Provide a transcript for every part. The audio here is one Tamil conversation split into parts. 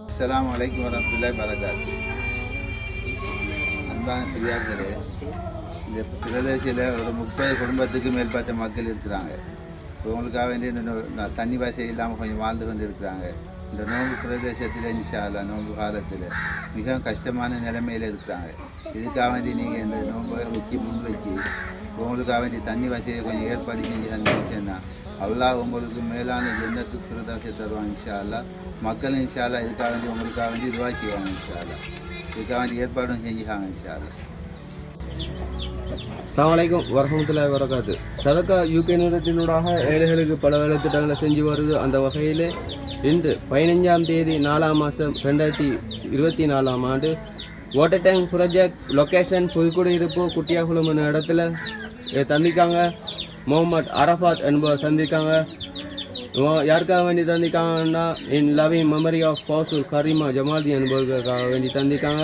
அஸ்ஸலாமு அலைக்கும் வரஹ்மத்துல்லாஹி வரகாத்து. அன்பான பெரியார்களே, இந்த பிரதேசத்தில் ஒரு 30 குடும்பத்துக்கு மேற்பட்ட மக்கள் இருக்கிறாங்க. இவங்களுக்காக வேண்டி இந்த தண்ணி வசதி இல்லாமல் கொஞ்சம் வாழ்ந்து கொண்டு இருக்கிறாங்க. இந்த நோன்பு பிரதேசத்தில் இன்ஷா அல்லாஹ் நோன்பு காலத்தில் மிகவும் கஷ்டமான நிலைமையில் இருக்கிறாங்க. இதுக்காக வேண்டி நீங்கள் இந்த நோன்பை முன்வைக்கி உங்களுக்காக வேண்டி தண்ணி வசதியை கொஞ்சம் ஏற்பாடு செஞ்சு தந்தீங்கன்னா அல்லாஹ் உங்களுக்கு மேலான ஜன்னத்து பிரதேசத்தை தருவாங்க இன்ஷா அல்லாஹ். மக்கள் இன்ஷா அல்லாஹ் இதுக்காக வேண்டி உங்களுக்காக வேண்டி துவா செய்வாங்க இன்ஷா அல்லாஹ். இதுக்காக வேண்டி ஏற்பாடும் செஞ்சுக்காங்க இன்ஷா அல்லாஹ். அஸ்ஸலாமு அலைக்கும் வரஹ்மத்துல்லாஹி வரகாத்து. சதக்கா யூகே நிறுவனத்தினூடாக ஏழைகளுக்கு பல வேலை திட்டங்களை செஞ்சு வருது. அந்த வகையில் இன்று 15ஆம் தேதி 4ஆம் மாதம் 2024ஆம் ஆண்டு water tank project location Puthukkudiyiruppu Kuttiyakulam என்ற இடத்துல தந்திக்காங்க. முகமது அரஃபாத் என்பவர் தந்திருக்காங்க. யாருக்காக வேண்டி தந்திருக்காங்கன்னா இன் லவிங் மெமரி ஆஃப் பாசூர் கரீமா ஜமால்தி என்பவர்களுக்காக வேண்டி தந்திருக்காங்க.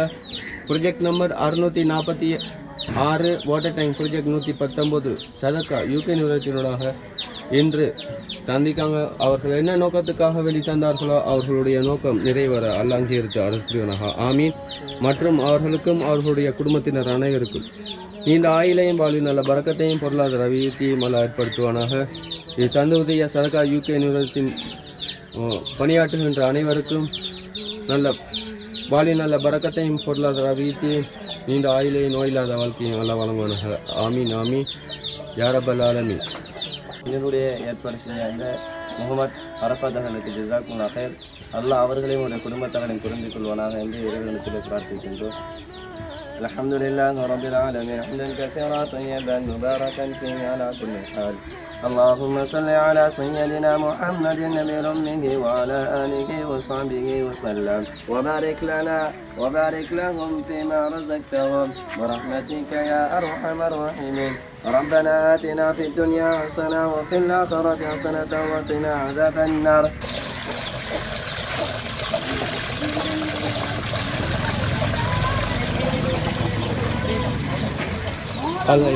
Project number 646 water tank project 119 Sadaqah UK நிறுவனத்தினூடாக இன்று தந்திக்காங்க. அவர்கள் என்ன நோக்கத்துக்காக வேண்டி தந்தார்களோ அவர்களுடைய நோக்கம் நிறைவேற அல்லாஹ் அங்கீகரித்து அருள்புரிவானாக. ஆமீன். மற்றும் அவர்களுக்கும் அவர்களுடைய குடும்பத்தினர் அனைவருக்கும் நீண்ட ஆயிலையும் வாழ்வில் நல்ல பறக்கத்தையும் பொருளாதார அபிவிருத்தியும் அல்ல ஏற்படுத்துவானாக. இது தந்து உதய சதக்கா யூகே நிறுவனத்தின் பணியாற்றுகின்ற அனைவருக்கும் நல்ல வாழ்வில் நல்ல பறக்கத்தையும் பொருளாதார அபிவிருத்தியும் நீண்ட ஆயிலையும் நோயில்லாத வாழ்க்கையும் அல்ல வழங்குவானாக. ஆமீன் ஆமீன் யா ரப்பல் ஆலமீன். இதனுடைய ஏற்பாடு செய்ய அந்த முகமது அரஃபாத் அவர்களுக்கு ஜஸாக்குல்லாஹ் ஹைர். அல்லாஹ் அவர்களையும் ஒரு குடும்பத்தாரையும் புரிந்து கொள்வானாக என்று இறைவனிடத்தில் பிரார்த்திக்கின்றோம். அல்ஹம்துலில்லாஹி ரப்பில் ஆலமீன் ஹம்தன் கஸீரா தய்யிபன் முபாரகன் ஃபீஹி அலா குல்லி ஹால். اللهم صل على سيدنا محمد النبي الأمي وعلى آله وصحبه وسلم وبارك لهم فيما رزقتهم برحمتك يا أرحم الراحمين. ربنا آتنا في الدنيا حسنة وفي الآخرة حسنة وقنا عذاب النار. Allah